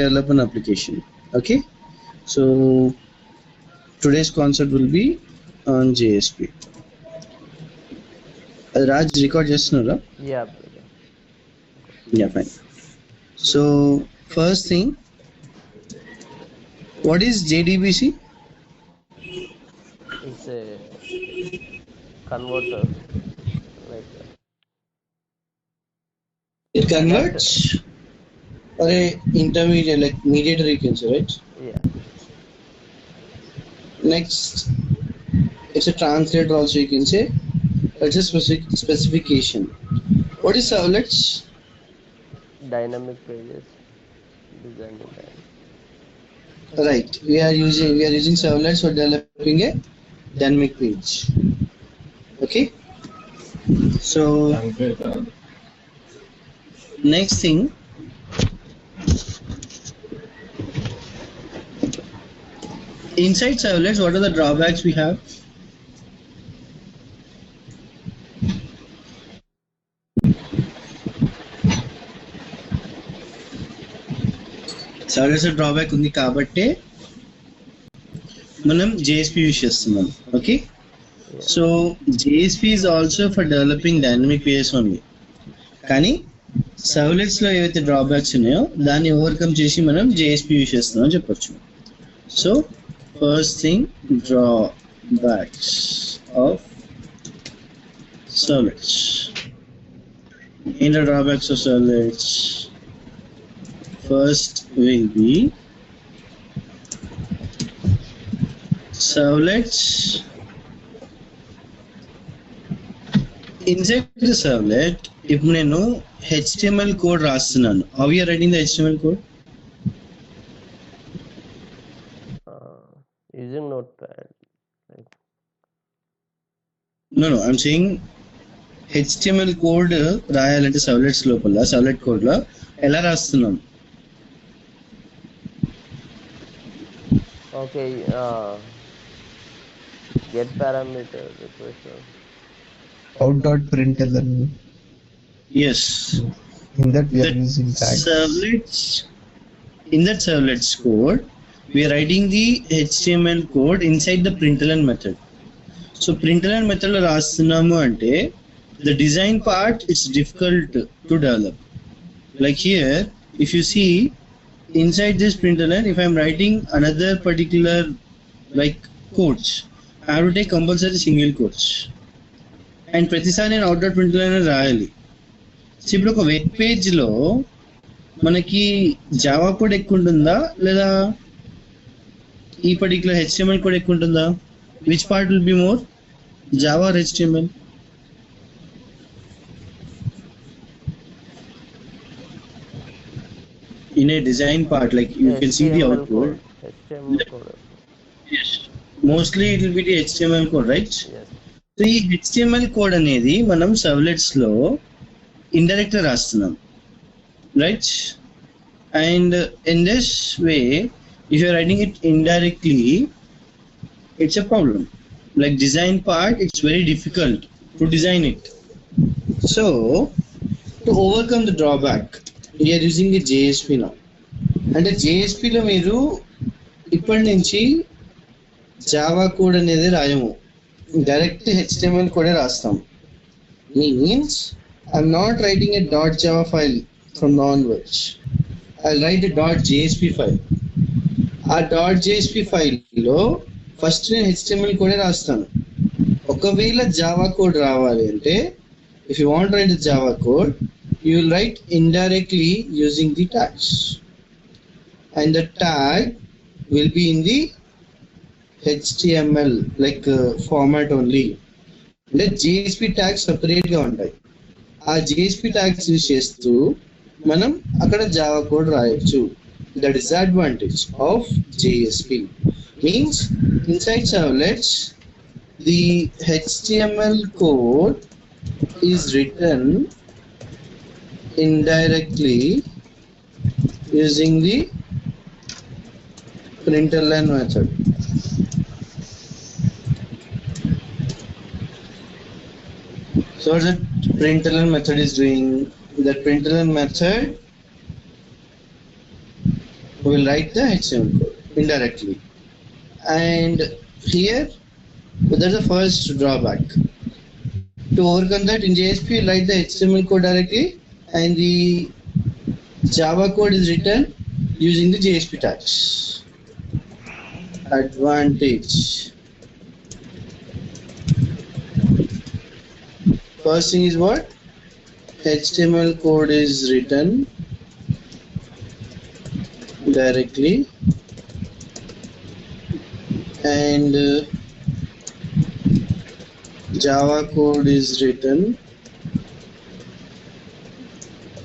develop an application. Okay, so today's concept will be on JSP. Raj, record చేస్తున్నారా? Yeah, brother. Yeah, fine. So first thing, what is JDBC? It's a converter, like It converts or a intermediate, like mediator you can say, right? yeah. Next, it's a translator also you can say. It's a specification. What is servlets? Dynamic pages, designing dynamic. Right. We are using servlets for developing a dynamic page. Okay. So next thing, inside servlets, what are the drawbacks we have? Servlets drawback ఉంది కాబట్టి మనం JSP use చేస్తున్నాం. Okay. So JSP is also for developing dynamic pages only. కానీ servlets లో ఏవైతే drawbacks ఉన్నాయో దాన్ని overcome చేసి మనం JSP యూస్ చేస్తున్నాం చెప్పొచ్చు. So first thing, drawbacks of servlets. In the drawbacks of servlets, first will be servlets. Inside the servlet, if నేను HTML code రాస్తున్నాను, how you are writing the HTML code? Using Notepad. No, I'm saying HTML code రాయాలంటే servlets లోపల servlet code లో ఎలా రాస్తున్నాం? Okay, get parameter request. Out.println. Yes. In that we are using tags. Servlets. In that servlets code, we are writing the HTML code inside the println method. So println method లో రాస్తున్నాము అంటే the design part is difficult to develop. Like here, if you see inside this println, if I'm writing another particular like quotes, I have to take compulsory single quotes. And ప్రతిసారి నేను out.println రాయాలి. So ఇప్పుడు ఒక web page లో మనకి Java code ఎక్కువ ఉంటుందా లేదా ఈ పర్టికులర్ HTML కోడ్ ఎక్కువ ఉంటుందా? Which part will be more, Java or HTML? In a design part, like you can see the output. HTML code. Yes. Mostly it will be the HTML code, right? Yes. So ఈ HTML code అనేది మనం servlets లో indirect రాస్తున్నాం, right? And in this way if you are writing it indirectly it's a problem. Like design part it's very difficult to design it. So to overcome the drawback we are using the JSP now. అంటే JSP లో మీరు ఇప్పటి నుంచి Java code అనేది రాయము, direct HTML కోడే రాస్తాం. Means I'm not writing a .java file from now onwards. I'll write a .jsp file. ఆ .jsp file లో ఫస్ట్ నేను HTML కోడే రాస్తాను. ఒకవేళ జావా కోడ్ రావాలి అంటే if you want to write the Java code, you will write indirectly using the tags, and the tag will be in the HTML like format only. The JSP tags separate గా ఉంటాయి. ఆ JSP tags use చేస్తూ మనం అక్కడ Java code రాయొచ్చు. The disadvantage of JSP means inside servlets the HTML code is written indirectly using the println method. So what the println method is doing, the println method will write the HTML code indirectly. And here, that's the first drawback. To overcome that, in JSP, you write the HTML code directly, and the Java code is written using the JSP tags. Advantage. First thing is what? HTML code is written directly, and Java code is written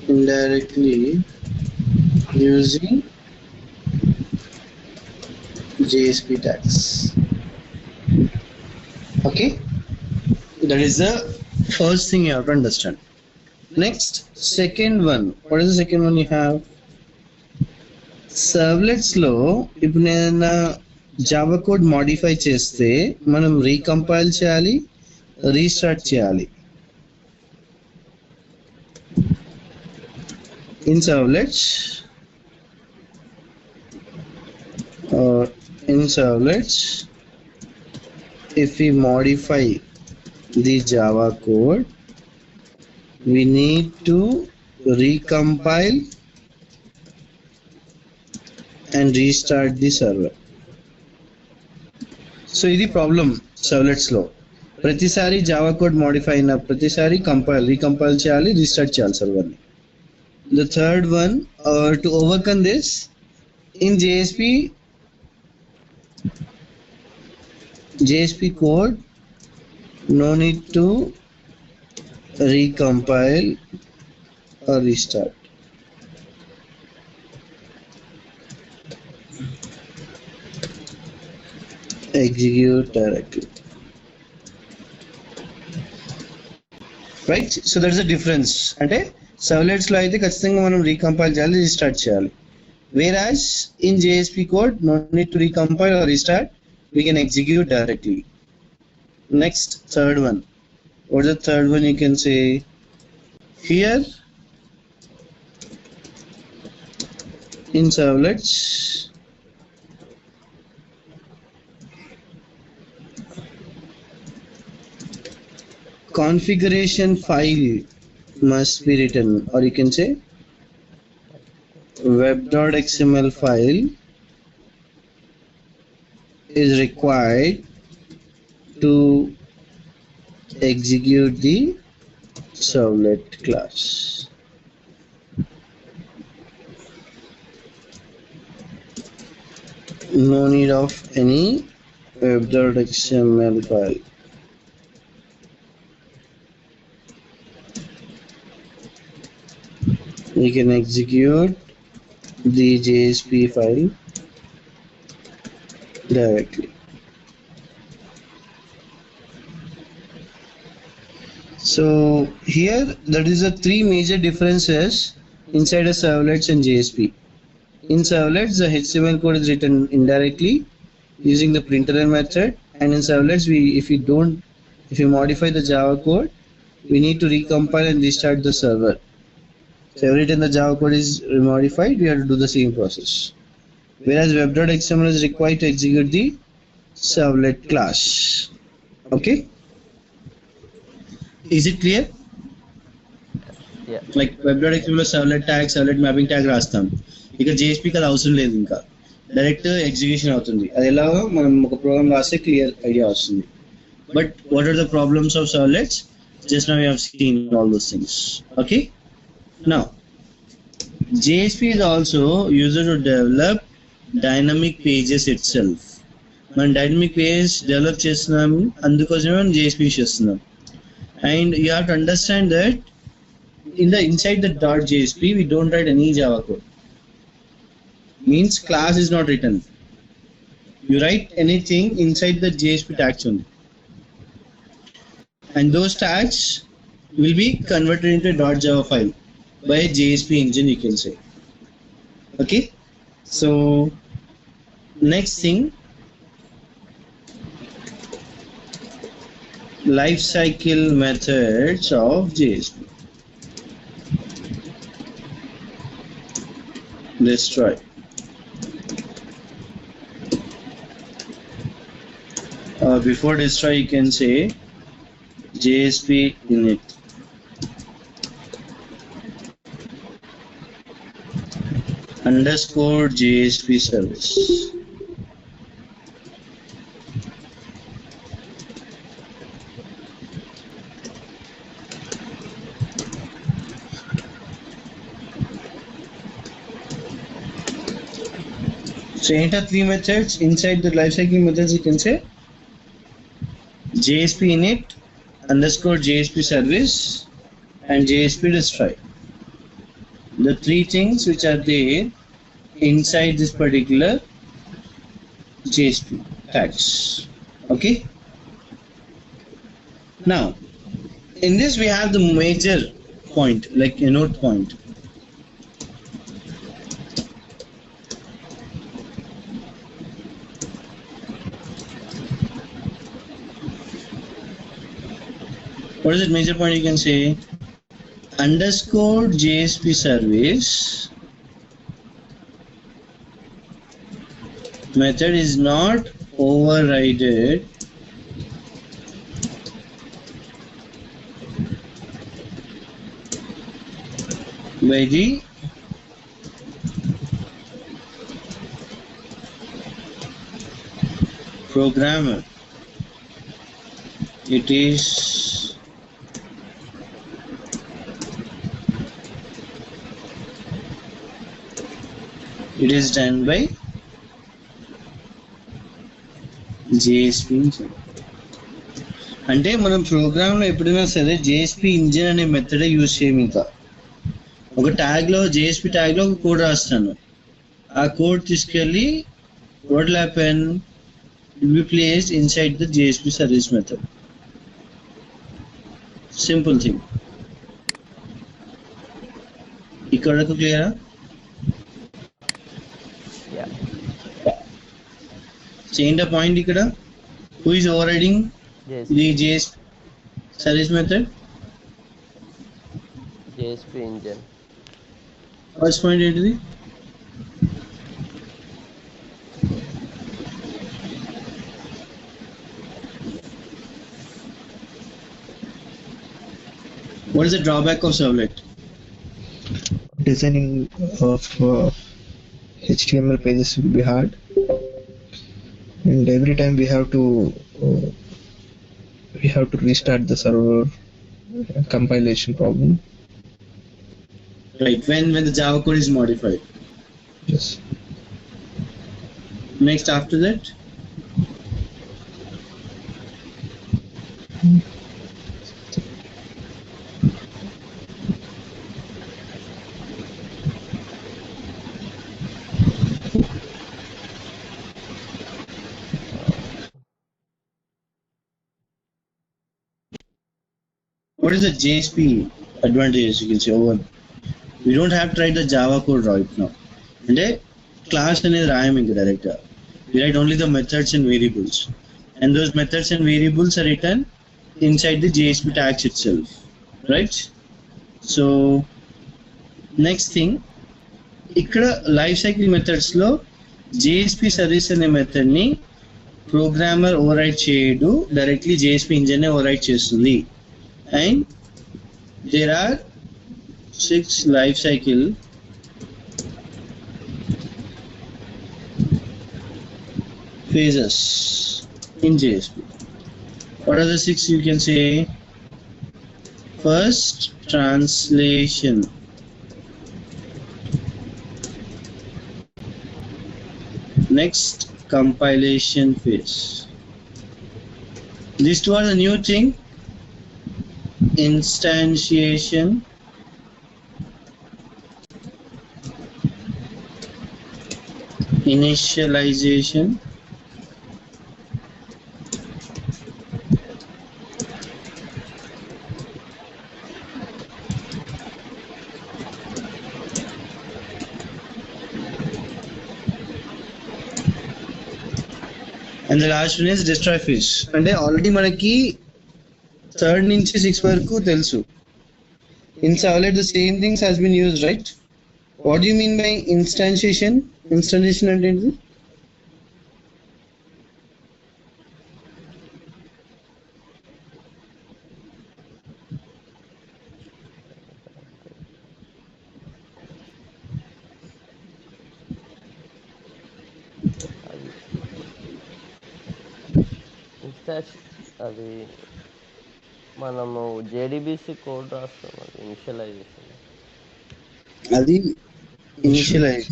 indirectly using JSP tags. Okay, that is the first thing you have to understand. Next, second one. What is the second one you have? Servlets లో ఇప్పుడు నేను Java code modify చేస్తే మనం రీకంపైల్ చేయాలి, restart చేయాలి. In servlets, if we modify the Java code, we need to recompile and restart the server. So ఇది problem servlets లో. ప్రతిసారి జావా కోడ్ మోడిఫై అయిన ప్రతిసారి రీకంపైల్ చేయాలి, రీస్టార్ట్ చేయాలి సర్వర్ని. The third one, to overcome this, in JSP code, no need to recompile or restart. Execute directly. Right? So that's the difference. అంటే servlets లో అయితే ఖచ్చితంగా మనం రీకంపైల్ చేయాలి, రీస్టార్ట్ చేయాలి. Whereas in JSP code, no need to recompile or restart. We can execute directly. Next, third one. What's the third one you can say? Here in servlets, configuration file must be written, or you can say web.xml file is required to execute the servlet class. No need of any web.xml file. We can execute the JSP file directly. So here, that is the three major differences inside a servlets and JSP. In servlets, the HTML code is written indirectly using the printer method, and in servlets, if you modify the Java code, we need to recompile and restart the server. So every time the Java code is modified, we have to do the same process. Whereas web.xml is required to execute the servlet class. Okay? Is it clear? Yeah. Like web.xml servlet tag, servlet mapping tag రాస్తాం. ఇక JSP కి అది అవసరం లేదు, ఇంకా direct execution అవుతుంది. అది ఎలాగో మనం ఒక ప్రోగ్రామ్ రాస్తే క్లియర్ ఐడియా వస్తుంది. But what are the problems of servlets? Just now we have seen all those things. Okay? Now, JSP is also used to develop dynamic pages itself. మనం dynamic page develop చేస్తున్నాం, అందుకోసమే మనం JSP use చేస్తున్నాం. And you have to understand that inside the .jsp we don't write any Java code. Means class is not written. You write anything inside the JSP tags only. And those tags will be converted into a .java file by a JSP engine, you can say. Okay? So next thing, life cycle methods of JSP. Destroy. Before destroy, you can say JSP init underscore JSP service. So enter three methods inside the lifecycle methods. You can say JSP init underscore JSP service and JSP destroy. The three things which are there inside this particular JSP tags. Okay. Now, in this we have the major point, like a note point. What is that major point? You can say underscore JSP service method is not overridden by the programmer. It is done by JSP engine. అంటే మనం ప్రోగ్రామ్లో ఎప్పుడైనా సరే JSP engine అనే method use చేయం. ఇంకా ఒక ట్యాగ్లో JSP ట్యాగ్లో ఒక కోడ్ రాస్తాను. ఆ కోడ్ తీసుకెళ్ళి what will happen? It will be placed inside the JSP service method. Simple thing. ఇక్కడ వరకు క్లియరా? Yeah. Change the point ఇక్కడ. Who is overriding the JSP service method? JSP engine. First point ఏంటిది? What is the drawback of servlet? Designing of HTML pages will be hard, and every time we have to restart the server. Compilation problem. Right, when the Java code is modified. Yes. Next after that, what is the JSP advantages? You can say over. We don't have to write the Java code right now. And a class అనేది రాయం ఇంకా direct. We write only the methods and variables, and those methods and variables are written inside the JSP tags itself, right? So next thing, ఇక్కడ life cycle methods లో JSP service అనే method ని programmer override చేయడు, directly JSP engine override చేస్తుంది. And there are 6 life cycle phases in JSP. What are the 6? You can say first, translation. Next, compilation phase. These two are the new thing. Instantiation, initialization, and the last one is destroy phase. And already manaki 3rd నుంచి 6 వరకు తెలుసు. In servlet the same things has been used, right? What do you mean by instantiation? Instantiation అంటే ఏంటిది? Instance అది మనము JDBC code రాస్తాం, అది initialisation. అది ఇనిషియలైజ్.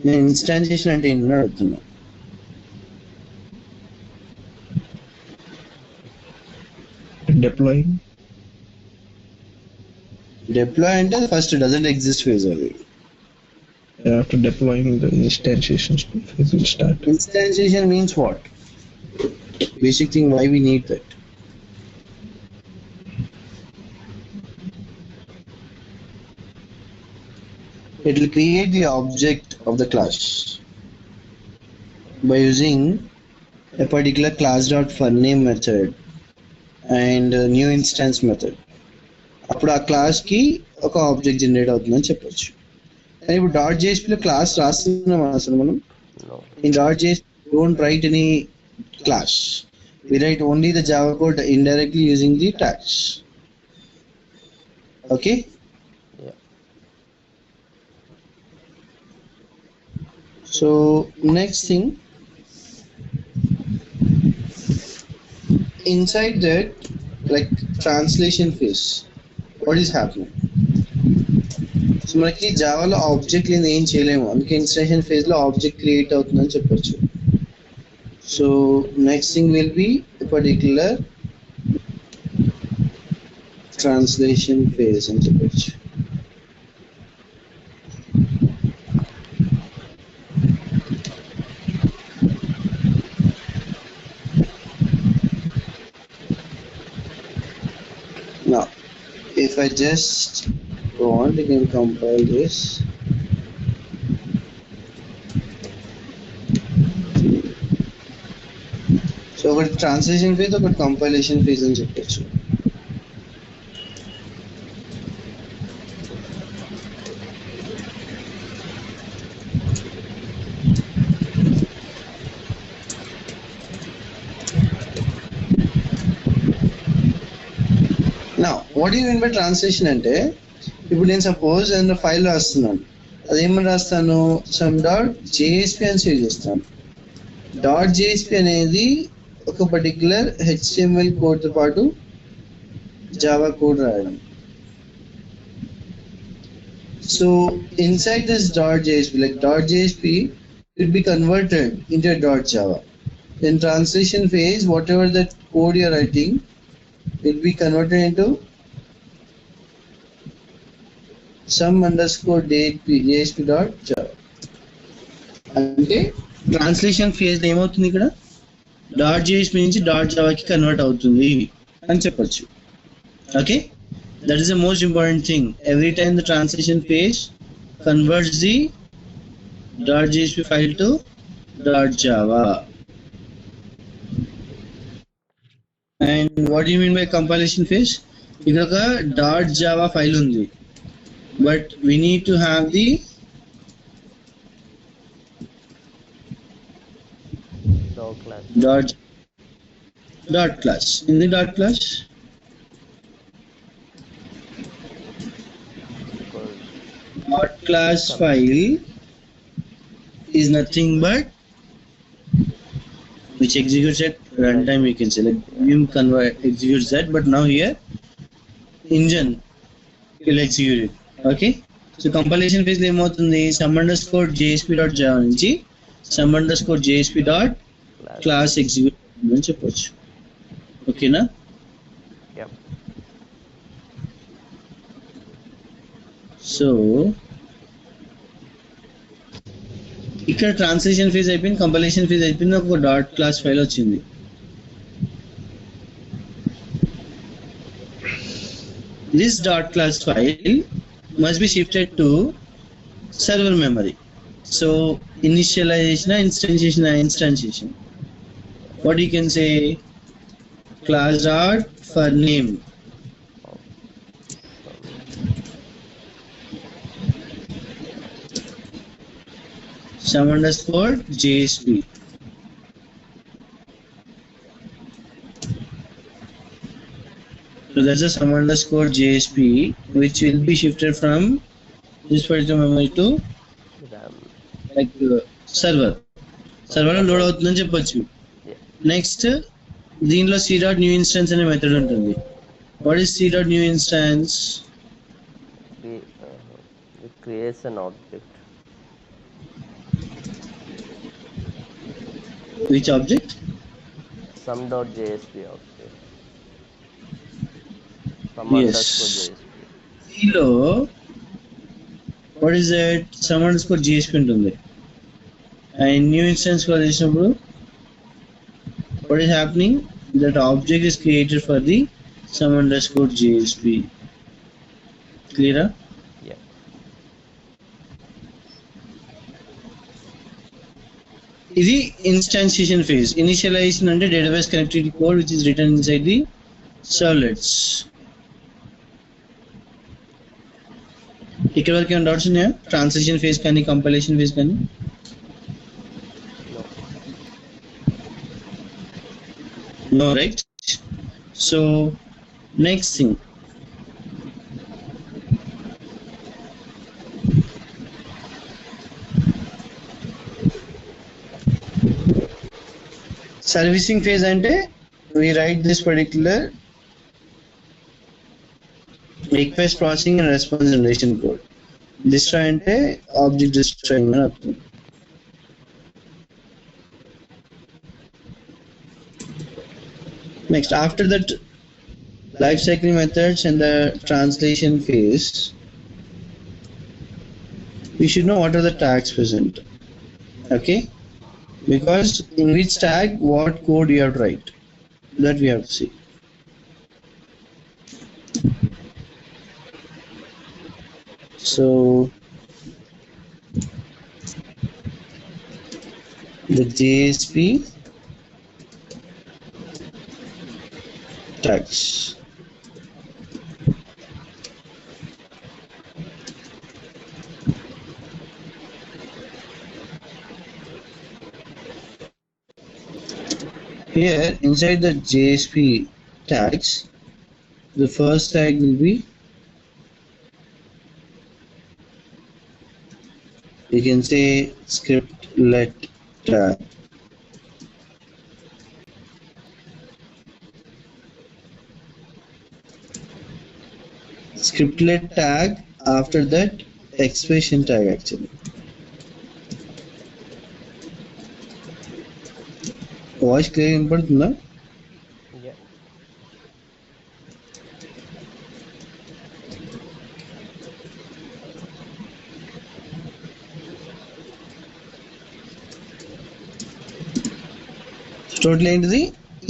నేను ఇన్స్టాన్షియేషన్ అంటే ఏంటో అడుగుతున్నా. Deploying. Deploy అంటే ఫస్ట్ డజంట్ ఎగ్జిస్ట్ ఫేజ్ అది. After deploying, the instantiation phase will start. Instantiation means what? Basic thing why we need that. It will create the object of the class by using a particular class.furname method and a new instance method. అప్పుడు ఆ class కి ఒక object generate అవుతుందని చెప్పొచ్చు. కానీ ఇప్పుడు .jsp లో class రాస్తున్నాం అసలు మనం. In .jsp don't write any class. We write only the Java code indirectly using the tags. Okay? Yeah. So next thing, inside that, like translation phase, what is happening? So మనకి జావాలో object లేని ఏం చేయలేము, అందుకే ఇన్స్టాన్షియేషన్ phase లో object create అవుతుందని చెప్పొచ్చు. So next thing will be particular translation phase అని చెప్పొచ్చు. Now if I just go on, we can compile this. So ఒకటి ట్రాన్స్లేషన్ ఫేజ్, ఒకటి కంపైలేషన్ ఫేజ్ అని చెప్పొచ్చు. Now what do you mean by translation అంటే, ఇప్పుడు నేను సపోజ్ ఏదైనా ఫైల్ రాస్తున్నాను, అదేమని రాస్తాను, సమ్ .jsp అని సేవ్ చేస్తాను. .jsp అనేది ఒక పర్టిక్యులర్ HTML కోడ్ తో పాటు జావా కోడ్ రాయడం. So inside this .jsp, like .jsp will be converted into a .java. In translation phase, whatever that code you are writing will be converted into some_JSP.java. అంటే translation phase ఏమవుతుంది, ఇక్కడ .jsp నుంచి .java కి convert అవుతుంది అని చెప్పొచ్చు. Okay, that is the most important thing. Every time the translation phase converts the .jsp file to .java. And what do you mean by compilation phase? ఇక్కడ ఒక .java file ఉంది, but we need to have the dot class. In the dot class, dot class file is nothing but which executes at runtime. We can say like vim convert executes that, but now here engine will execute it. Okay, so compilation phase లో ఏమవుతుంది, some_jsp.java నుంచి some_jsp.class execute అని చెప్పొచ్చు. ఓకేనా? So ఇక్కడ translation phase అయిపోయింది, compilation phase అయిపోయింది, ఒక డాట్ క్లాస్ ఫైల్ వచ్చింది. This dot class file must be shifted to server memory. So initialization, instantiation. What you can say, class.furname. some_JSP. So that's a some_JSP which will be shifted from this particular memory to like server. సర్వర్లో load అవుతుందని చెప్పొచ్చు. Yeah. Next దీనిలో C dot new instance అనే method ఉంటుంది. What is C dot new instance? It creates an object. Which object? Some.jsp object. Some Yes. underscore JSP. సిలో what is that? Some underscore JSP ఉంటుంది. And new instance call చేసినప్పుడు what is happening? That object is created for the some underscore JSP. Clear? Yeah. ఇది ఇన్స్టాన్షియేషన్ phase. Initialisation అంటే database connectivity code which is return inside the servlets. ఇక్కడ వరకు ఏమైనా doubts ఉన్నాయా? Transition phase కానీ compilation phase కానీ? No. No, right? So next thing, servicing phase ante we write this particular request processing and response generation code. Destroy ante object destroying అని అర్థం. Next, after that life cycle methods and the translation phase, we should know what are the tags present. Okay, because in which tag what code you have to write, that we have to see. So the JSP tags. Here inside the JSP tags, the first tag will be, you can say, script let tag. Scriptlet tag, after that expression tag actually. Voice clear important na? Yeah. Total ఏంటిది?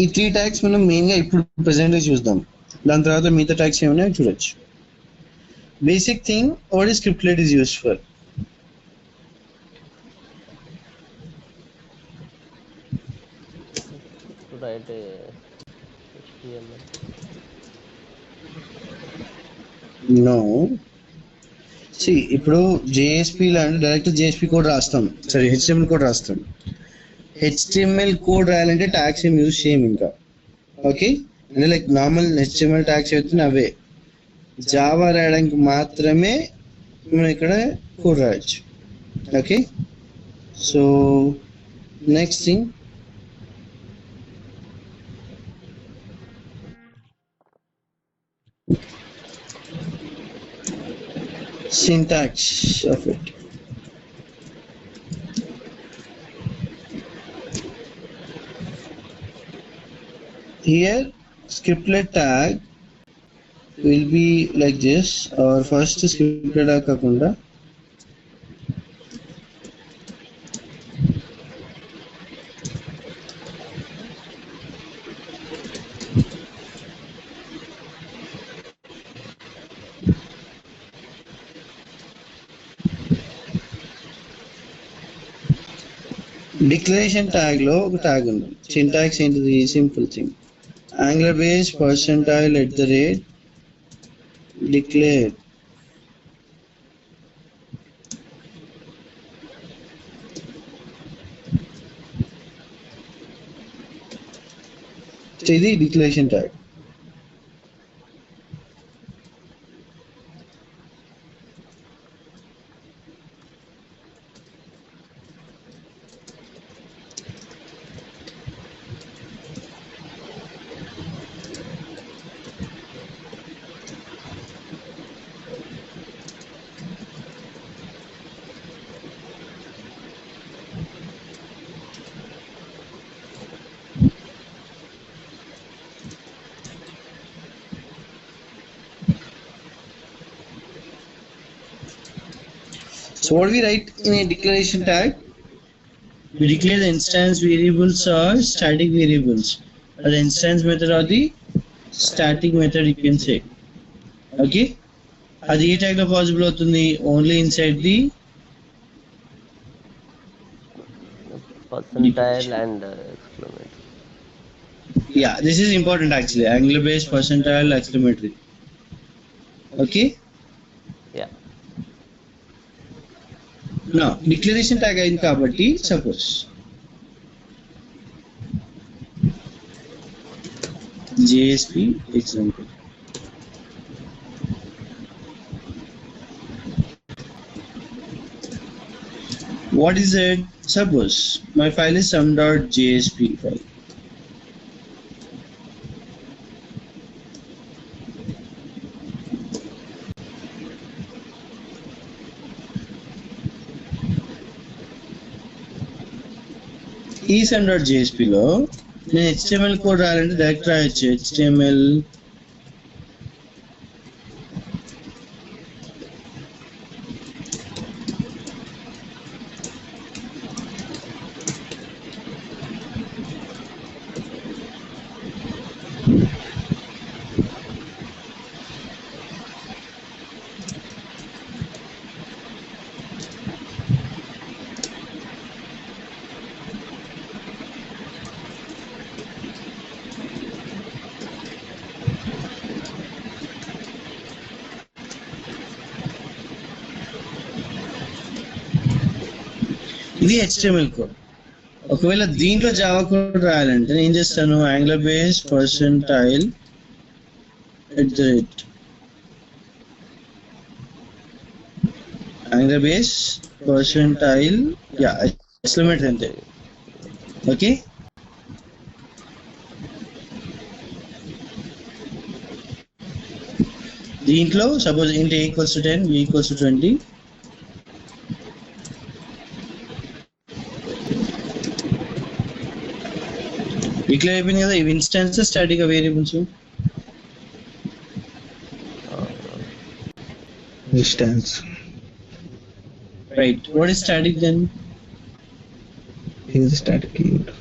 ఈ 3 tags మనం మెయిన్గా ఇప్పుడు present చూద్దాం. దాని తర్వాత మిగతా tags ఏమైనా చూడొచ్చు. Basic thing, what is scriptlet is used for? To write a HTML. No, see ఇప్పుడు జేఎస్పీలో అంటే డైరెక్ట్ జేఎస్పీ కోడ్ రాస్తాం, సరే హెచ్టిఎంఎల్ కోడ్ రాస్తాం. హెచ్టిఎంఎల్ కోడ్ రాయాలంటే ట్యాగ్స్ ఏం యూజ్ చేయం ఇంకా. ఓకే, అంటే లైక్ నార్మల్ హెచ్టిఎంఎల్ ట్యాగ్స్ అవుతుంది అవే. జావా రాయడానికి మాత్రమే మనం ఇక్కడ కోడ్ రాయొచ్చు. Okay, so next thing, syntax of it. Here scriptlet tag will be like this, or first scriptlet tag kakunda declaration tag లో ఒక ట్యాగ్ ఉంది. సింటాక్స్ ఏంటిది? Simple thing, angular base percentile at the rate declare. ఇది declaration tag. So what we write in a declaration tag? We declare the instance variables or static variables. The instance method or the static method you can say. Okay? అది ఏ tag లో possible అవుతుంది? Only inside the percentile and exclamatory. Yeah, this is important actually. Angular based percentile exclamatory. Okay? Yeah. Now, declaration tag అయింది కాబట్టి suppose JSP example. What is it? Suppose my file is sum.jsp file. ఈ sum.jsp లో నేను HTML code రాయాలంటే direct రాయొచ్చు. HTML ఇది HTML code. ఒకవేళ దీంట్లో జావా కోడ్ రాయాలంటే నేను ఏం చేస్తాను? Angular base percentile angular base percentile exclamatory అంతే. ఓకే, దీంట్లో suppose int a equals to 10, b equals to 20. Declare అయిపోయింది కదా. ఇవి instance static variables. Instance. Right. What is static then? Here is the static keyword.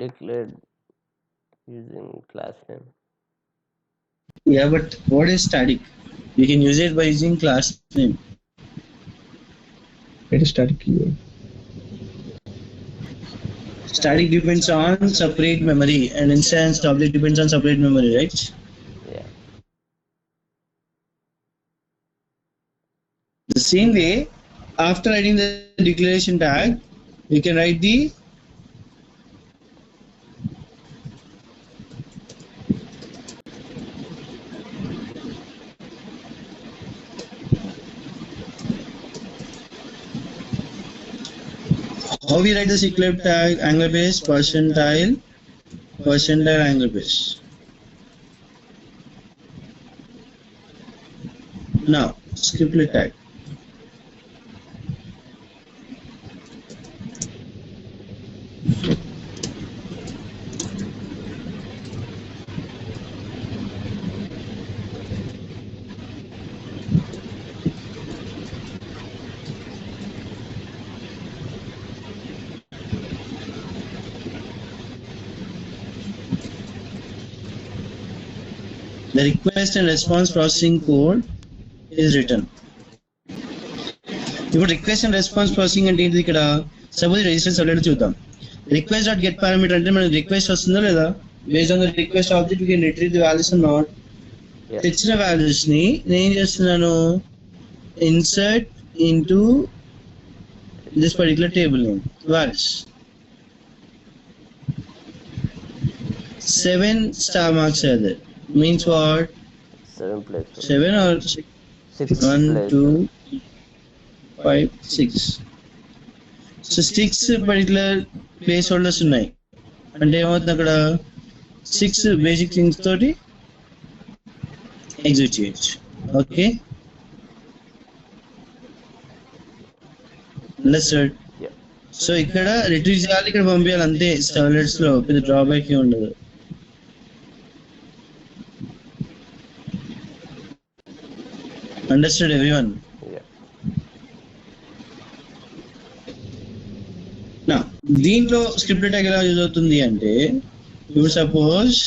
Declared using class name. Yeah, but what is static? You can use it by using class name. It is static keyword. Static depends on separate memory and instance object depends on separate memory, right? Yeah. The same way, after writing the declaration tag, we can write the how we write the cyclip tag angular base percentile angular base. Now scriptlet tag. The request and response processing code is written. ఇప్పుడు request and response processing అంటే ఏంటి? ఇక్కడ suppose register సబ్లెట్ చూద్దాం. Request dot get parameter అంటే మనకి request వస్తుందో లేదా, based on the request object you can retrieve the values or not. తెచ్చిన వాల్యూస్ ని నేను ఏం చేస్తున్నాను? Insert into this particular table name values. 7 star marks are there. Means what? 7 places. 7 or 6? 6 1, places. 2, 5, 6. So 6 particular place holders ఉన్నాయి అంటే ఏమవుతుంది? అక్కడ 6 basic things తోటి ఎగ్జిక్యూట్ చేయొచ్చు. Okay, understand? సో ఇక్కడ రిట్రీవ్ చేయాలి, ఇక్కడ పంపించాలి అంతే. సర్వ్లెట్స్ లో పెద్ద డ్రాబ్యాక్ ఏ ఉండదు. Understood everyone? Yeah. దీంట్లో స్క్రిప్ట్ ట్యాగ్ ఎలా యూజ్ అవుతుంది అంటే ఇప్పుడు suppose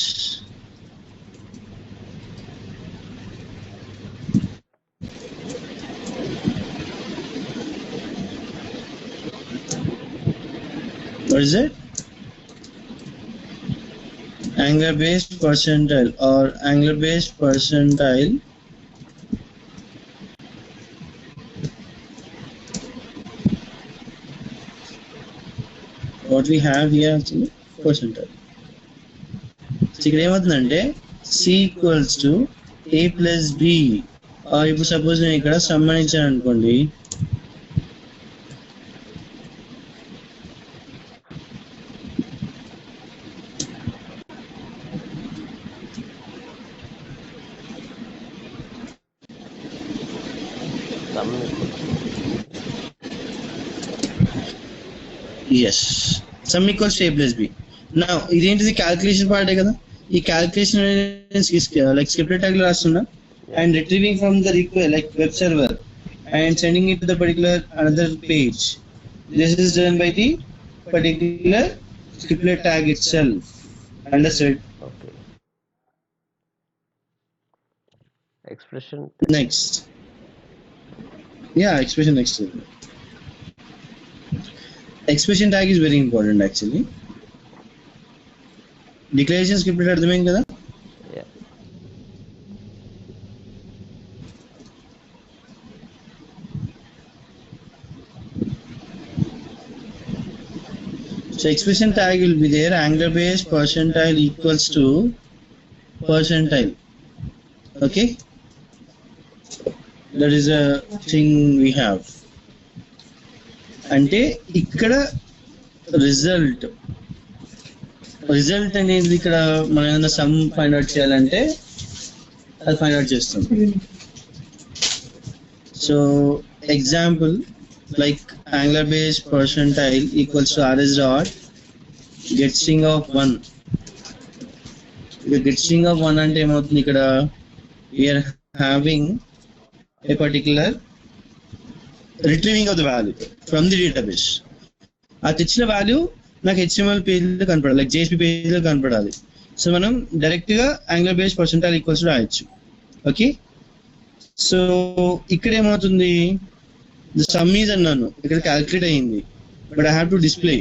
what is it? Angular based percentile or angular based percentile what we have here actually percentile. So ఇక్కడ ఏమవుతుందంటే C equals to A plus B ఇప్పుడు suppose నేను ఇక్కడ సంబంధించాను అనుకోండి yes sum equals to A plus B. Now ఇదేంటిది calculation పార్టే కదా ఈ calculation like script tag లో రాస్తున్నా and retrieving from the like web server and sending it to the particular another page. This is done by the particular script tag itself. Understood? Okay. Expression next. Yeah, expression next. Expression tag is very important actually. Declaration script అర్థమైంది కదా yeah so expression tag will be there angular base percentile equals to percentile. Okay, that is a thing we have. అంటే ఇక్కడ result అనేది ఇక్కడ మనం ఏదైనా some find out చేయాలంటే అది ఫైండ్ అవుట్ చేస్తాం. So example like angular base percentile equals to rs dot get string of 1. get string of 1 అంటే ఏమవుతుంది ఇక్కడ we are having a particular retrieving of the value from the database. ఆ తెచ్చిన value నాకు HTML పేజ్లో కనపడాలి like JSP పేజ్లో కనపడాలి. సో మనం డైరెక్ట్గా angular base percentile ఈక్వల్స్ రాయొచ్చు. ఓకే, సో ఇక్కడ ఏమవుతుంది ద సమ్ ఈజ్ అన్నాను ఇక్కడ క్యాల్కులేట్ అయ్యింది but I have to display.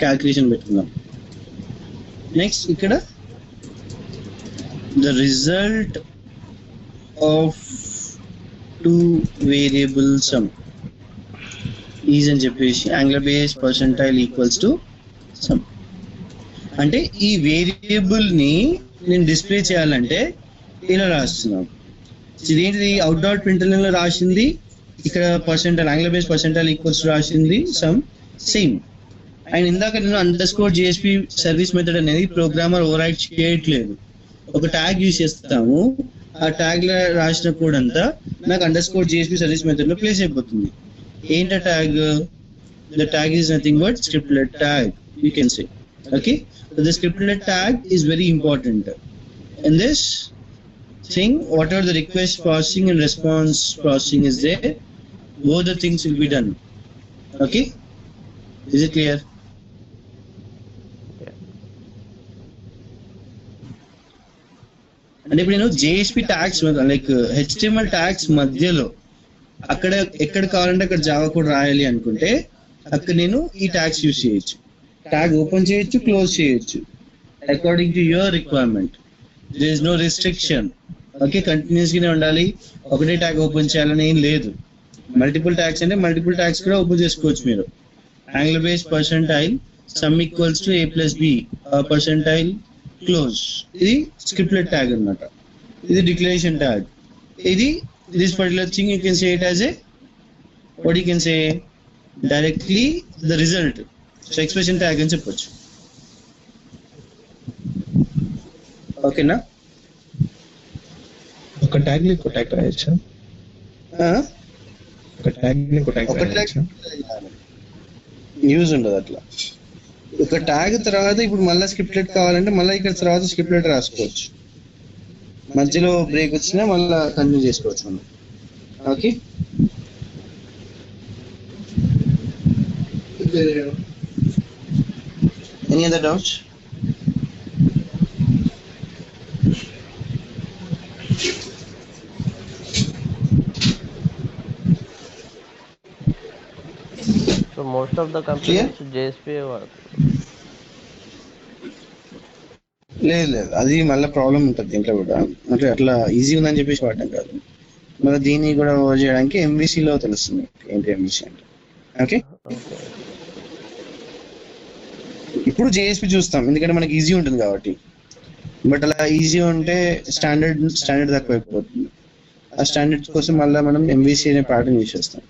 Calculation పెట్టుకుందాం. నెక్స్ట్ ఇక్కడ the result of two variable sum is అని చెప్పేసి angular base percentile equals to sum. అంటే ఈ వేరియబుల్ ని నేను డిస్ప్లే చేయాలంటే ఇలా రాస్తున్నాం. ఇదేంటిది అవుట్ డాట్ ప్రింట్లైన్ లో రాసింది ఇక్కడ percentile angular base percentile equals to రాసింది sum సేమ్. అండ్ ఇందాక నేను అండర్స్కోర్ JSP సర్వీస్ మెథడ్ అనేది ప్రోగ్రామర్ ఓవర్ రైట్ చేయట్లేదు. ఒక ట్యాగ్ యూజ్ చేస్తాము, ఆ ట్యాగ్ లో రాసిన కోడ్ అంతా నాకు అండర్స్కోర్ JSP సర్వీస్ మెథడ్ లో ప్లేస్ అయిపోతుంది. ఏంట tag? The tag is nothing but scriptlet tag you can say. Okay, the scriptlet tag is very important. In this thing whatever the request processing and response processing is there, both the things will be done. Okay, is it clear? అంటే ఇప్పుడు నేను JSP tags like HTML tags మధ్యలో అక్కడ ఎక్కడ కావాలంటే అక్కడ Java code రాయాలి అనుకుంటే అక్కడ నేను ఈ ట్యాగ్స్ యూజ్ చేయొచ్చు. ట్యాగ్ ఓపెన్ చేయొచ్చు, క్లోజ్ చేయొచ్చు according to your requirement. There is no restriction. Okay, continuous గానే ఉండాలి, ఒకటే ట్యాగ్ ఓపెన్ చేయాలని ఏం లేదు. మల్టిపుల్ ట్యాగ్స్ అంటే మల్టిపుల్ ట్యాగ్స్ కూడా ఓపెన్ చేసుకోవచ్చు మీరు. angular base percentile sum equals to A plus B percentile close. ఇది స్క్రిప్ట్లెట్ ట్యాగ్ అన్నమాట. ఇది డిక్లరేషన్ ట్యాగ్. ఇది this particular thing you can say it as a what you can say directly the result. So expression tag అని చెప్పొచ్చు. ఓకేనా? ఒక tag ని ఇంకో ట్యాగ్ రాయొచ్చా? ఒక ట్యాగ్ ని ఇంకో ట్యాగ్ రాయొచ్చా? యూజ్ ఉండదు అట్లా. ఒక ట్యాగ్ తర్వాత ఇప్పుడు మళ్ళీ స్క్రిప్ట్లెట్ కావాలంటే మళ్ళీ ఇక్కడ తర్వాత స్క్రిప్ట్లెట్ రాసుకోవచ్చు. మధ్యలో బ్రేక్ వచ్చినా మళ్ళీ కంటిన్యూ చేసుకోవచ్చు మనం. Okay. Any other doubts? So most of the Clear? companies JSP వాడుతున్నారు. లేదు అది మళ్ళీ ప్రాబ్లం ఉంటుంది దీంట్లో కూడా. అంటే అట్లా ఈజీ ఉందని చెప్పేసి వాడటం కాదు, మళ్ళీ దీన్ని కూడా చేయడానికి ఎంవిసిలో తెలుస్తుంది ఏంటి ఎంవిసి అంటే. Okay, okay. ఇప్పుడు జేఎస్పి చూస్తాం ఎందుకంటే మనకి ఈజీ ఉంటుంది కాబట్టి. బట్ అలా ఈజీ ఉంటే స్టాండర్డ్ తక్కువ అయిపోతుంది. ఆ స్టాండర్డ్ కోసం మళ్ళీ మనం ఎంవిసి అనే ప్యాటర్న్ యూజ్ చేస్తాం.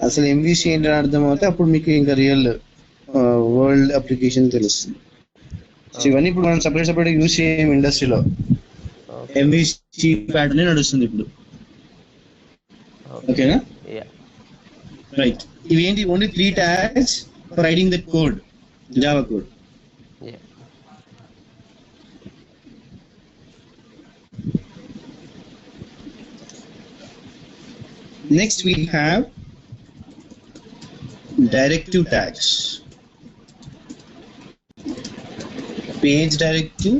అసలు ఎంవిసి ఏంటని అర్థం అవుతే అప్పుడు మీకు ఇంకా రియల్ వరల్డ్ అప్లికేషన్ తెలుస్తుంది. సో ఇవన్నీ ఇప్పుడు మనం సపరేట్ యూజ్ చేయం ఇండస్ట్రీలో. ఎంవిసి ప్యాటర్న్ నడుస్తుంది ఇప్పుడు. ఓకేనా? రైట్. ఇవి ఏంటి? Only 3 tags for writing that code, Java code. Next we have directive tags. Page directive,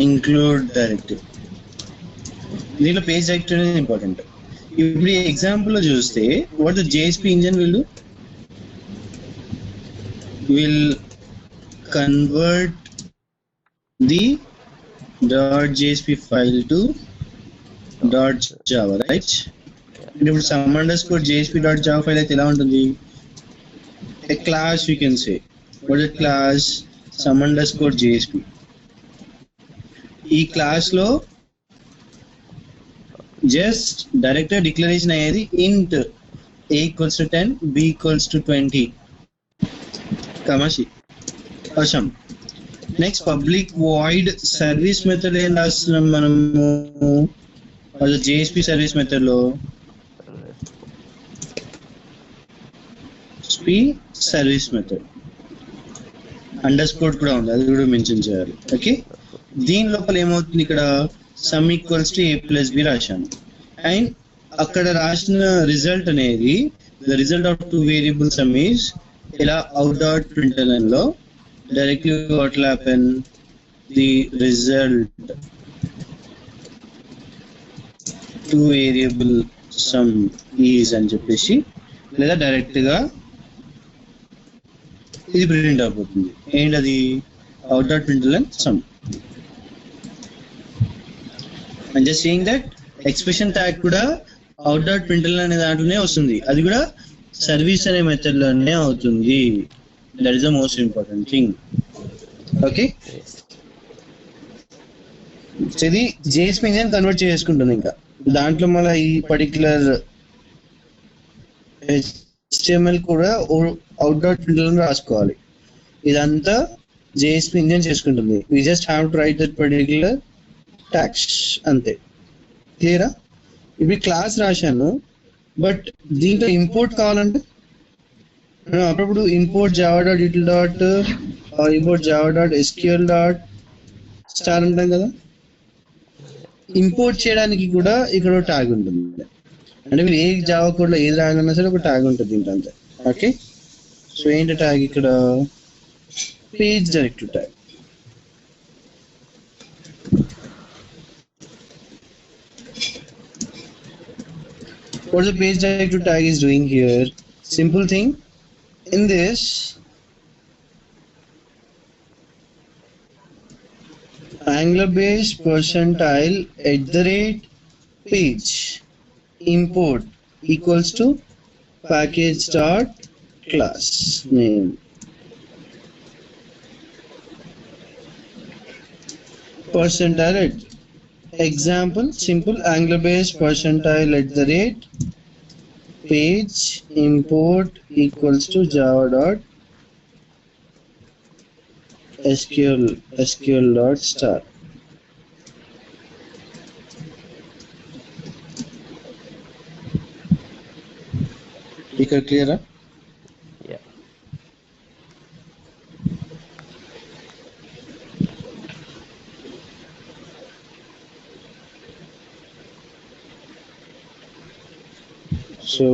include directive. దీనిలో పేజ్ డైరెక్టివ్ అనేది ఇంపార్టెంట్. ఇప్పుడు ఈ ఎగ్జాంపుల్ లో చూస్తే what the JSP engine will do, will convert the .jsp file to .java, right? ఇప్పుడు sum_JSP.java file అయితే ఎలా ఉంటుంది? A class we can say. What is a class? sum_JSP. ఈ క్లాస్ లో జస్ట్ డైరెక్ట్ డిక్లరేషన్ అయ్యేది int a equals to 10, b equals to 20, కమాషి అవసరం. Next public void service method ఏం రాస్తున్నాం మనము? జేఎస్పి సర్వీస్ మెథడ్ లో సర్వీస్ మెథడ్ అండర్స్కోర్ కూడా ఉంది, అది కూడా మెన్షన్ చేయాలి. ఓకే, దీని లోపల ఏమవుతుంది, ఇక్కడ some equals to a plus b రాశాను. అండ్ అక్కడ రాసిన రిజల్ట్ అనేది the result of 2 variable some is ఇలా out.println లో directly what will happen, the result 2 variable some is అని చెప్పేసి, లేదా డైరెక్ట్ గా ఇది ప్రింట్ అయిపోతుంది. ఏంటది? out.println some. I'm just saying that expression tag కూడా out.println అనే దాంట్లోనే వస్తుంది, అది కూడా సర్వీస్ అనే మెథడ్ లోనే అవుతుంది. That is the most important thing. Okay, ఇది JSP ఇంజన్ కన్వర్ట్ చేసుకుంటుంది. ఇంకా దాంట్లో మళ్ళీ ఈ పర్టిక్యులర్ HTML కూడా out.println రాసుకోవాలి. ఇదంతా JSP ఇంజన్ చేసుకుంటుంది. We just have to write that particular tags, అంతే. క్లియరా? ఇప్పుడు క్లాస్ రాశాను, బట్ దీంట్లో ఇంపోర్ట్ కావాలంటే అప్పుడప్పుడు import java.util. Import java.sql. Star అంటాం కదా. ఇంపోర్ట్ చేయడానికి కూడా ఇక్కడ ట్యాగ్ ఉంటుంది. అంటే మీరు ఏ జావా కోడ్ లో ఏది రాయాలన్నా సరే ఒక ట్యాగ్ ఉంటుంది దీంట్లో, అంతే. ఓకే, సో ఏంటి ట్యాగ్ ఇక్కడ? Page directive tag. What the page directive tag is doing here? Simple thing. In this, Angular base percentile @page import equals to package dot class name. Percentile example simple Angular base percentile @page import equals to java dot sql dot star. ఇక్కడ క్లియరా? So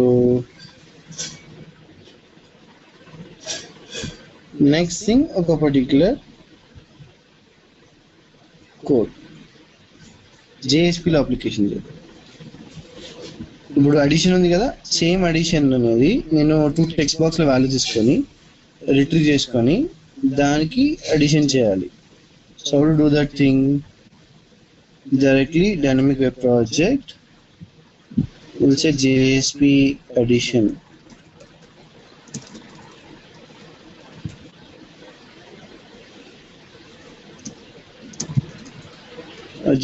next thing, ఒక particular code JSP లో application చేయాలి. ఇప్పుడు addition ఉంది కదా, same addition అనేది నేను 2 టెక్స్ట్ బాక్స్ లో వాల్యూ తీసుకొని రిట్రీవ్ చేసుకొని దానికి అడిషన్ చేయాలి. So how to do that thing? Directly dynamic web project will say JSP addition.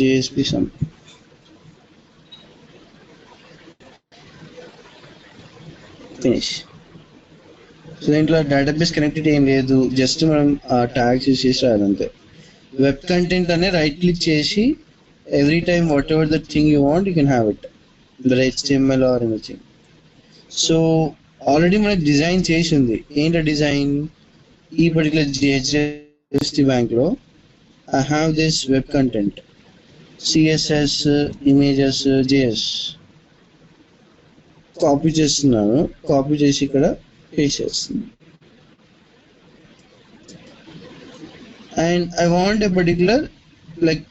JSP sum. Finish. So దీంట్లో డేటాబేస్ కనెక్టివిటీ ఏం లేదు, జస్ట్ మనం ఆ ట్యాగ్స్ యూస్ చేసి రాయాలంతే. వెబ్ కంటెంట్ అనే రైట్ క్లిక్ చేసి every time what ever the thing you want you can have it, HTML or anything. So already మనకి design చేసి ఉంది. ఏంటి డిజైన్? ఈ పర్టికులర్ HDFC బ్యాంక్లో I have this web content, CSS, images, JS. Copy చేస్తున్నాను, copy చేసి ఇక్కడ paste చేస్తున్నాను. And I want a particular like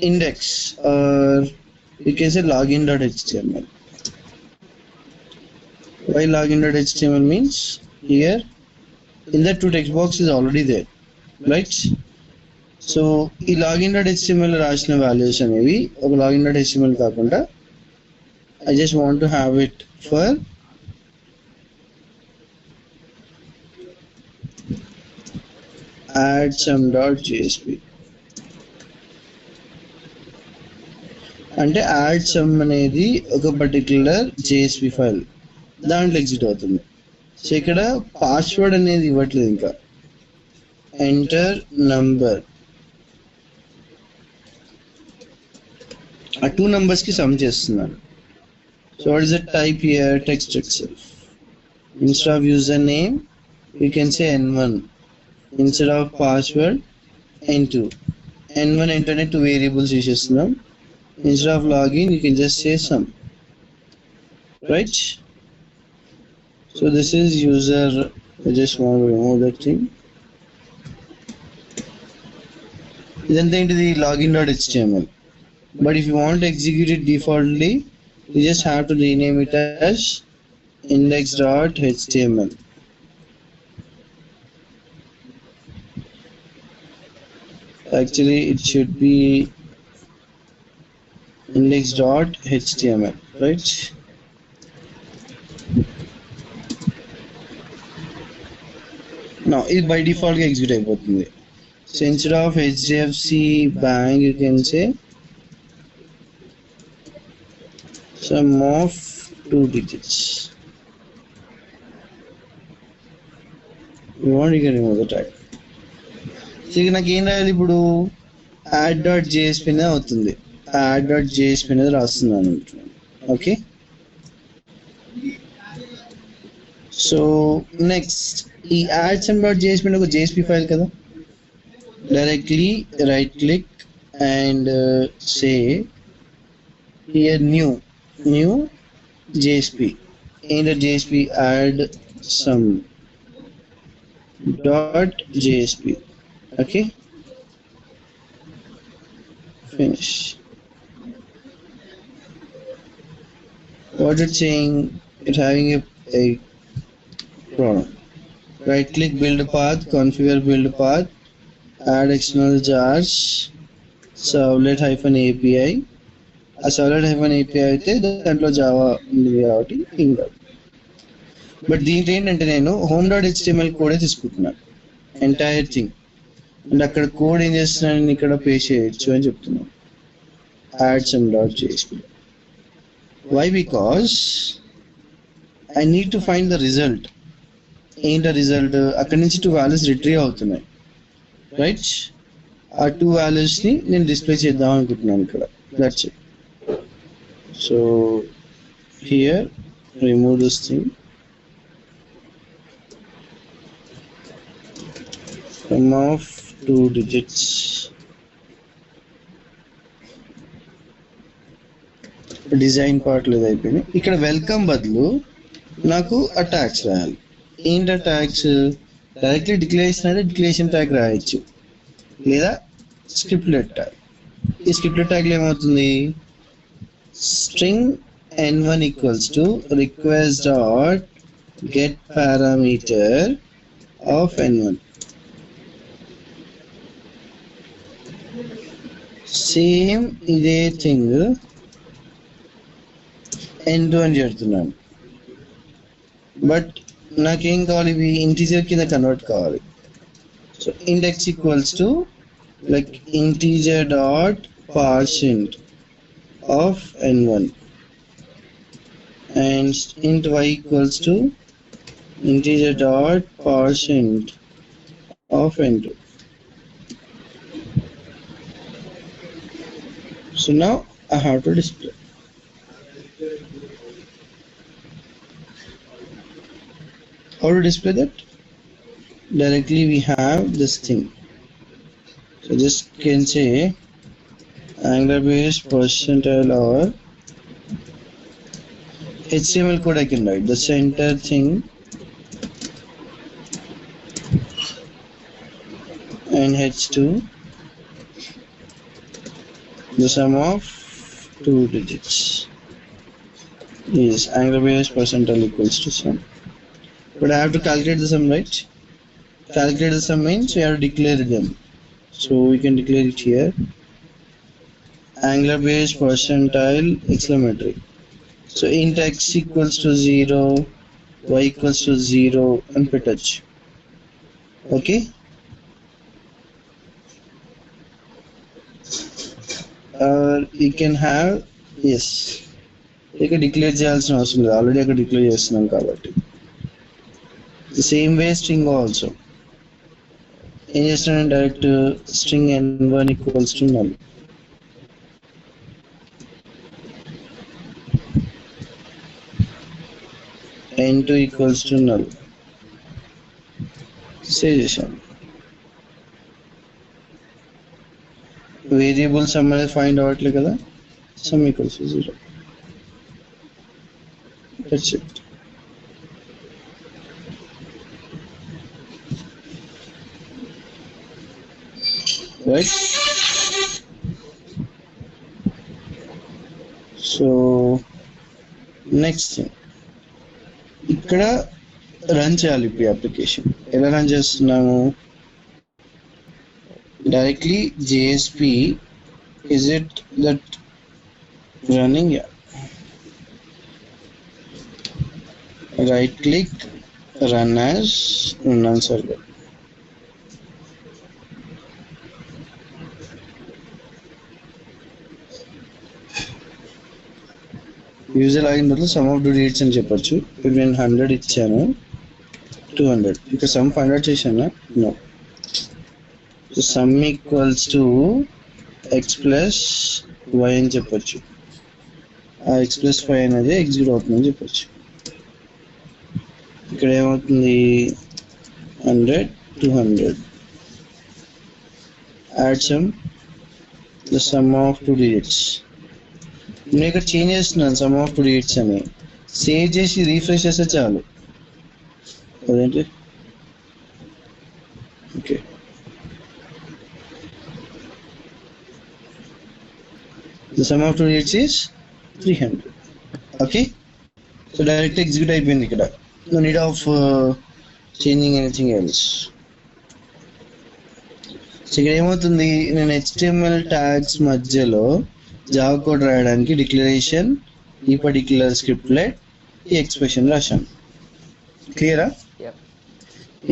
index or you can say login.html. why login.html means here in the 2 text box is already there, right? So ఈ login.html రాసిన values అనేవి ఒక login.html కాకుండా I just want to have it for add some.jsp. అంటే add some అనేది ఒక particular JSP file, దాంట్లో exit అవుతుంది. సో ఇక్కడ పాస్వర్డ్ అనేది ఇవ్వట్లేదు, ఇంకా ఎంటర్ నంబర్. ఆ 2 numbers కి సమ్ చేస్తున్నాను. So what is the type here? Text itself. Instead of username, you can say N1. Instead of password, N2. N1 enter 2 variables uses now. Instead of login, you can just say sum. Right? So this is user. I just want to remove that thing. Then into the login.html. But if you want to execute it defaultly, you just have to rename it as index.html. Actually it should be index.html, right? Now it by default execute అయిపోతుంది. So instead of HDFC bank, you can say sum of 2 digits. You want, you can remove the tag. So ఇక నాకు ఏం రాయాలి ఇప్పుడు? add.jsp అనేది అవుతుంది. add.jsp అనేది రాస్తున్నాను. ఓకే, సో నెక్స్ట్ ఈ add some.jsp ఒక JSP ఫైల్ కదా. Directly right click and say here new JSP. ఏంటో JSP add some dot JSP. Okay, finish. What it's saying, it's having a problem. Right click, build path, configure build path, add external jars, servlet -API. ఆ servlet -API అయితే దాంట్లో Java ఉంది కాబట్టి ఇంకా. But దీంట్లో ఏంటంటే నేను home.html కోడే తీసుకుంటున్నాను ఎంటైర్ థింగ్, అండ్ అక్కడ కోడ్ ఏం చేస్తున్నాను ఇక్కడ పేస్ట్ చేయొచ్చు అని చెప్తున్నాను. add some.jsp. why? because I need to find the result. ఏంటి రిజల్ట్? అక్కడి నుంచి 2 values రిట్రీవ్ అవుతున్నాయి, రైట్? ఆ 2 values ని నేను డిస్ప్లే చేద్దాం అనుకుంటున్నాను ఇక్కడ. That's it. So here remove this thing. Sum of 2 digits. Design part లేదు అయిపోయింది. ఇక్కడ వెల్కమ్ బదులు నాకు ఆ ట్యాగ్స్ రాయాలి. ఏంటి ఆ ట్యాగ్స్? డైరెక్ట్లీ డిక్లరేషన్ అయితే డిక్లరేషన్ ట్యాగ్ రాయొచ్చు, లేదా స్క్రిప్ట్లెట్ ట్యాగ్. ఈ స్క్రిప్ట్లెట్ ట్యాగ్లో ఏమవుతుంది? String n1 equals to request dot get parameter of n1. Same ఇదే థింగ్ n2 అని చెప్తున్నాను. బట్ నాకేం కావాలి? ఇవి ఇంటీజర్ కింద కన్వర్ట్ కావాలి. So index equals to like integer dot parseInt of n1 and int y equals to integer dot percent of n2. So now I have to display. How to display that? Directly we have this thing. So just can say angular base percentile or HTML code I can write. The center thing and h2, the sum of two digits is angular base percentile equals to sum. But I have to calculate the sum, right? Calculate the sum means we have to declare them. So we can declare it here. Angular base percentile exclamatory. So int x equals to 0, y equals to 0 and petach. Okay. You can have yes. You can declare చేయాల్సిన అవసరం లేదు, already అక్కడ declare చేస్తున్నాం కాబట్టి. The same way string also. ఏం చేస్తున్నాను? Direct string n1 equals to null. n2 equals to null. Say చేశాను. Variable some అనేది ఫైండ్ అవ్వట్లేదు కదా, some equals to 0. That's it. Right? So next thing, ఇక్కడ రన్ చేయాలి. ఇప్పుడు అప్లికేషన్ ఎలా రన్ చేస్తున్నాము? Directly JSP, is it that running? Yeah. Right click, run as none server. User login బదులు సమ్ ఆఫ్ టూ డిజిట్స్ అని చెప్పొచ్చు. ఇప్పుడు నేను 100 ఇచ్చాను, 200. ఇక్కడ సమ్ ఫైండ్ అవుట్ చేశాను. No. So sum equals to x plus y అని చెప్పొచ్చు. ఆ ఎక్స్ ప్లస్ వై అనేది ఎగ్జిక్యూట్ అవుతుందని చెప్పొచ్చు. ఇక్కడ ఏమవుతుంది? 100, 200. Add sum, the sum of two digits. నేను ఇక్కడ చేంజ్ చేస్తున్నాను సమ్ ఆఫ్ టూ డిజిట్స్ అని. సేవ్ చేసి రీఫ్రెష్ చేస్తే చాలు. అదేంటి? Okay. The sum of two digits is 300. Okay. So directly execute అయిపోయింది ఇక్కడ. No need of changing anything else. So ఇక్కడ ఏమవుతుంది? నేను HTML ట్యాగ్స్ మధ్యలో జావా కోడ్ రాయడానికి డిక్లరేషన్, ఈ పర్టిక్యులర్ స్క్రిప్ట్లెట్, ఈ ఎక్స్ప్రెషన్ రాశాను. క్లియరా?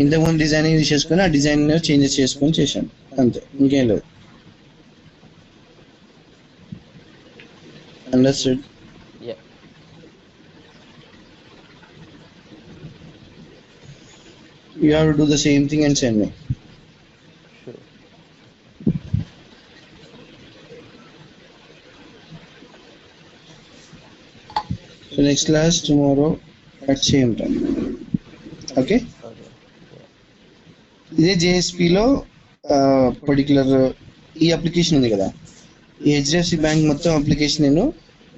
ఇంతకుముందు డిజైనింగ్ యూజ్ చేసుకుని ఆ డిజైన్ చేంజెస్ చేసుకొని చేశాను, అంతే, ఇంకేం లేదు. Understood? Yeah. You have to do the same thing and send me. Sure. So next class tomorrow at same time. Okay? Okay. ఇదే జేఎస్పీలో పర్టికులర్ ఈ అప్లికేషన్ ఉంది కదా, ఈ HDFC బ్యాంక్ మొత్తం అప్లికేషన్ నేను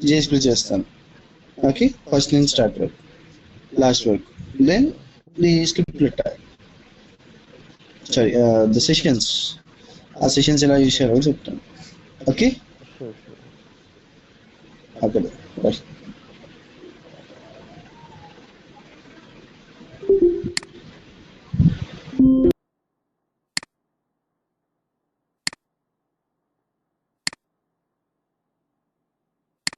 JSP చేస్తాను. ఓకే, ఫస్ట్ నుంచి start work last work, then the script letter, sorry the sessions, ఆ సెషన్స్ ఎలా చేశారో చెప్తాను. ఓకే, Sure, sure. అక్కడ